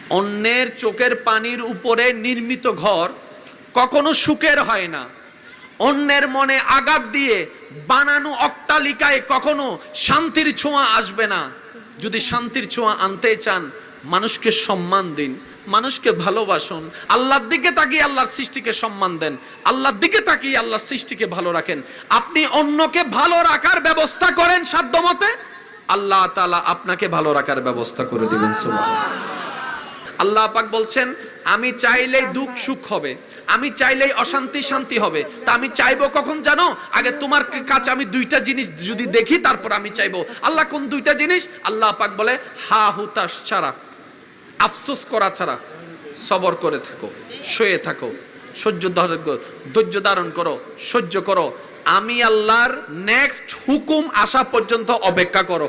অন্যের চোখের পানির উপরে নির্মিত ঘর কখনো সুখের হয় না। অন্যের মনে আঘাত দিয়ে বানানো অট্টালিকায় কখনো শান্তির ছোঁয়া আসবে না। যদি শান্তির ছোঁয়া আনতে চান, মানুষকে সম্মান দিন, মানুষকে ভালোবাসুন, আল্লাহর দিকে তাকিয়ে আল্লাহর সৃষ্টিকে সম্মান দেন, আল্লাহর দিকে তাকিয়ে আল্লাহর সৃষ্টিকে ভালো রাখেন। আপনি অন্যকে ভালো রাখার ব্যবস্থা করেন সাধ্যমতে, আল্লাহ তাআলা আপনাকে ভালো রাখার ব্যবস্থা করে দিবেন। সুবহানাল্লাহ। আল্লাহ পাক বলছেন, আমি চাইলেই দুঃখ সুখ হবে, আমি চাইলেই অশান্তি শান্তি হবে। তা আমি চাইবো কখন জানো? আগে তোমার কাছে আমি দুইটা জিনিস যদি দেখি তারপর আমি চাইবো। আল্লাহ কোন দুইটা জিনিস? আল্লাহ পাক বলে, হা হুতাশ ছাড়া, আফসোস করা ছাড়া সবর করে থাকো, শুয়ে থাকো, ধৈর্য ধারণ করো, সহ্য করো, আমি আল্লাহর নেক্সট হুকুম আসা পর্যন্ত অপেক্ষা করো।